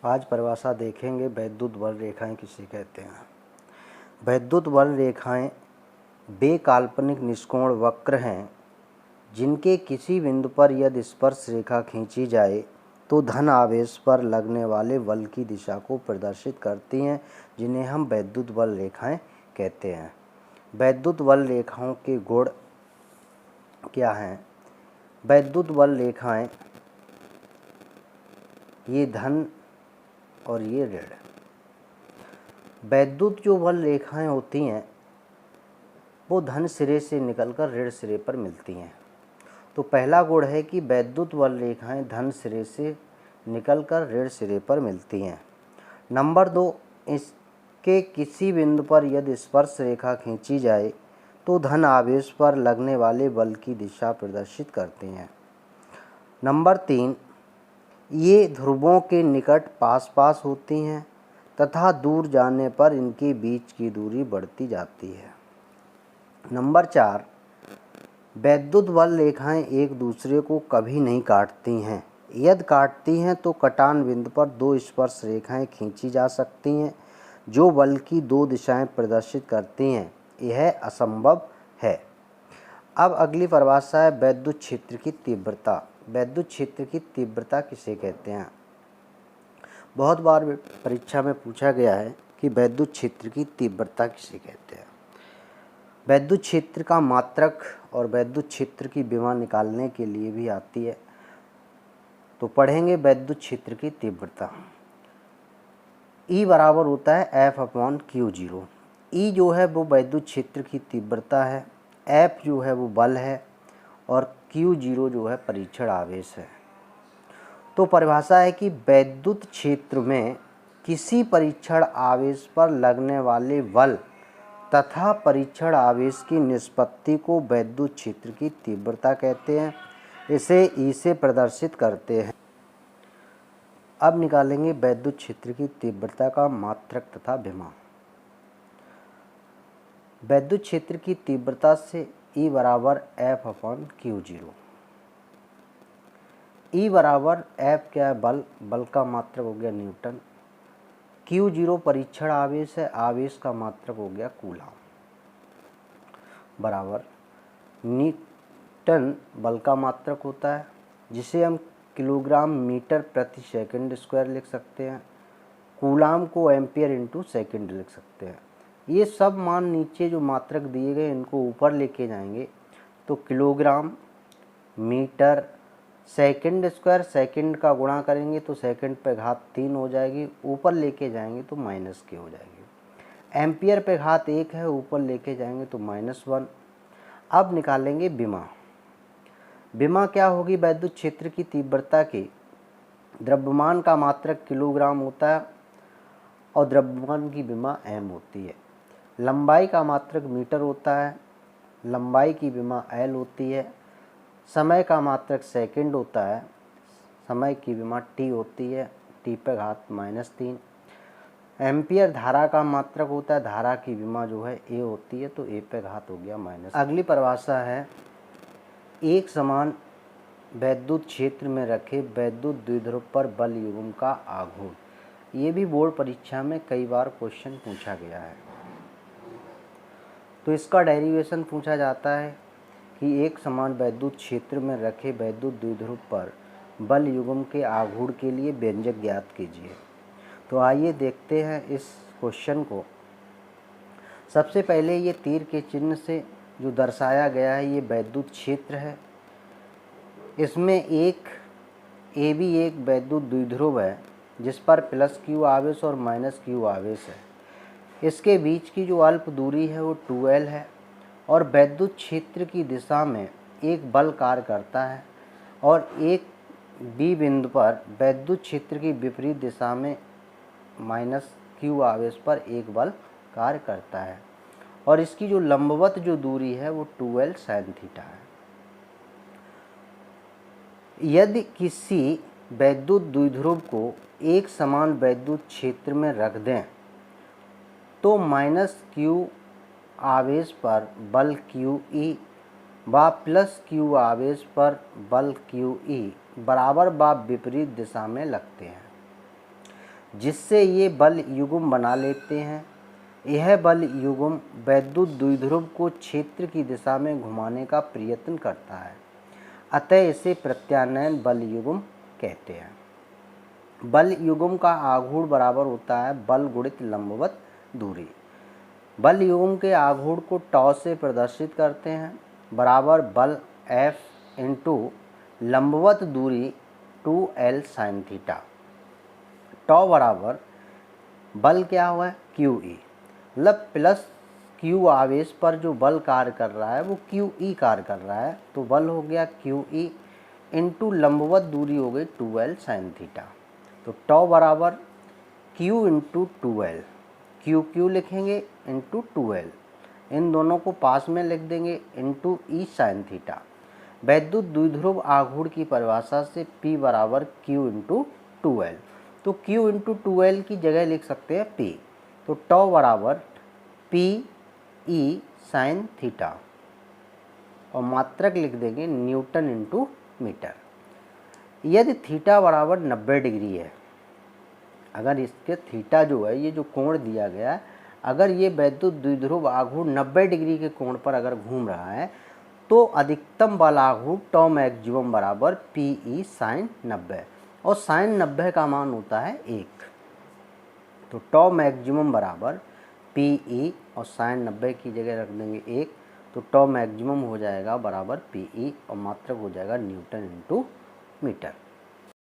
आज परिभाषा देखेंगे वैद्युत बल रेखाएं किसे कहते हैं। वैद्युत बल रेखाएं वे काल्पनिक निष्कोण वक्र हैं जिनके किसी बिंदु पर यदि स्पर्श रेखा खींची जाए तो धन आवेश पर लगने वाले बल की दिशा को प्रदर्शित करती हैं, जिन्हें हम वैद्युत बल रेखाएं कहते हैं। वैद्युत बल रेखाओं के गुण क्या हैं? वैद्युत बल रेखाएं ये धन और ये ऋण। वैद्युत जो बल रेखाएं होती हैं वो धन सिरे से निकलकर ऋण सिरे पर मिलती हैं। तो पहला गुण है कि वैद्युत बल रेखाएं धन सिरे से निकलकर ऋण सिरे पर मिलती हैं। नंबर 2, इसके किसी बिंदु पर यदि स्पर्श रेखा खींची जाए तो धन आवेश पर लगने वाले बल की दिशा प्रदर्शित करती हैं। नंबर 3, ये ध्रुवों के निकट पास पास होती हैं तथा दूर जाने पर इनके बीच की दूरी बढ़ती जाती है। नंबर 4, वैद्युत बल रेखाएं एक दूसरे को कभी नहीं काटती हैं। यदि काटती हैं तो कटान बिंदु पर दो स्पर्श रेखाएं खींची जा सकती हैं जो बल की दो दिशाएं प्रदर्शित करती हैं। यह असंभव है। अब अगली परिभाषा है वैद्युत क्षेत्र की तीव्रता। वैद्युत क्षेत्र की तीव्रता किसे कहते हैं? बहुत बार परीक्षा में पूछा गया है कि वैद्युत क्षेत्र की तीव्रता किसे कहते हैं। वैद्युत क्षेत्र का मात्रक और वैद्युत क्षेत्र की विमा निकालने के लिए भी आती है। तो पढ़ेंगे वैद्युत क्षेत्र की तीव्रता। E बराबर होता है F/Q0। E जो है वो वैद्युत क्षेत्र की तीव्रता है, F जो है वो बल है और Q0 जो है परीक्षण आवेश है। तो परिभाषा है कि वैद्युत क्षेत्र में किसी परीक्षण आवेश पर लगने वाले बल तथा परीक्षण आवेश की निष्पत्ति को वैद्युत क्षेत्र की तीव्रता कहते हैं। इसे E से प्रदर्शित करते हैं। अब निकालेंगे वैद्युत क्षेत्र की तीव्रता का मात्रक तथा विमा। वैद्युत क्षेत्र की तीव्रता से E बराबर F/Q0। E बराबर F क्या है? बल का मात्रक हो गया न्यूटन। Q0 परीक्षण आवेश है, आवेश का मात्रक हो गया कूलाम। बराबर न्यूटन बल का मात्रक होता है जिसे हम किलोग्राम मीटर प्रति सेकंड स्क्वायर लिख सकते हैं। कूलाम को एम्पियर इंटू सेकंड लिख सकते हैं। ये सब मान नीचे जो मात्रक दिए गए इनको ऊपर लेके जाएंगे तो kilogram metre second square, second का गुणा करेंगे तो सेकंड पे घात 3 हो जाएगी, ऊपर लेके जाएंगे तो माइनस के हो जाएगी। एम्पियर पे घात 1 है, ऊपर लेके जाएंगे तो -1। अब निकालेंगे विमा। विमा क्या होगी? वैद्युत क्षेत्र की तीव्रता की द्रव्यमान का मात्रक किलोग्राम होता है और द्रव्यमान की विमा m होती है। लंबाई का मात्रक मीटर होता है, लंबाई की विमा l होती है। समय का मात्रक सेकंड होता है, समय की विमा t होती है, t पे घात -3। एम्पियर धारा का मात्रक होता है, धारा की विमा जो है a होती है, तो a पे घात हो गया माइनस। अगली परिभाषा है एक समान वैद्युत क्षेत्र में रखे वैद्युत द्विध्रुव पर बल युग्म का आघूर्ण। ये भी बोर्ड परीक्षा में कई बार क्वेश्चन पूछा गया है। तो इसका डेरिवेशन पूछा जाता है कि एक समान वैद्युत क्षेत्र में रखे वैद्युत द्विध्रुव पर बल युग्म के आघूर्ण के लिए व्यंजक ज्ञात कीजिए। तो आइए देखते हैं इस क्वेश्चन को। सबसे पहले ये तीर के चिन्ह से जो दर्शाया गया है ये वैद्युत क्षेत्र है। इसमें एक AB एक वैद्युत द्विध्रुव है जिस पर +Q आवेश और -Q आवेश है। इसके बीच की जो अल्प दूरी है वो 2L है और वैद्युत क्षेत्र की दिशा में एक बल कार्य करता है और एक B बिंदु पर वैद्युत क्षेत्र की विपरीत दिशा में -Q आवेश पर एक बल कार्य करता है और इसकी जो लंबवत जो दूरी है वो 2L sin थीटा है। यदि किसी वैद्युत द्विध्रुव को एक समान वैद्युत क्षेत्र में रख दें तो -Q आवेश पर बल QE व +Q आवेश पर बल QE बराबर व विपरीत दिशा में लगते हैं। जिससे ये बल युग्म बना लेते हैं। यह बल युग्म वैद्युत द्विध्रुव को क्षेत्र की दिशा में घुमाने का प्रयत्न करता है, अतः इसे प्रत्यानयन बल युग्म कहते हैं। बल युग्म का आघूर्ण बराबर होता है बल गुणित लंबवत दूरी। बल युग्म के आघूर्ण को टॉ से प्रदर्शित करते हैं, बराबर बल F इंटू लंबवत दूरी 2L साइन थीटा। टॉ बराबर बल क्या हुआ है QE, मतलब प्लस Q आवेश पर जो बल कार्य कर रहा है वो QE कार्य कर रहा है, तो बल हो गया QE इंटू लंबवत दूरी हो गई 2L साइन थीटा। तो टॉ बराबर Q इंटू 2L, QQ लिखेंगे इंटू 2L, इन दोनों को पास में लिख देंगे इंटू E साइन थीटा। वैद्युत द्विध्रुव आघूर्ण की परिभाषा से P बराबर Q इंटू 2L, तो Q इंटू 2L की जगह लिख सकते हैं P, तो टॉ बराबर PE साइन थीटा और मात्रक लिख देंगे न्यूटन इंटू मीटर। यदि थीटा बराबर 90 डिग्री है, अगर इसके थीटा जो है ये जो कोण दिया गया है, अगर ये वैद्युत द्विध्रुव आघूर्ण 90 डिग्री के कोण पर अगर घूम रहा है तो अधिकतम बल आघूर्ण टॉ मैक्सिमम बराबर PE साइन 90, और साइन 90 का मान होता है 1, तो टॉ मैक्सिमम बराबर PE और साइन 90 की जगह रख देंगे 1, तो टॉ मैक्सिमम हो जाएगा बराबर PE और मात्रक हो जाएगा न्यूटन इंटू मीटर।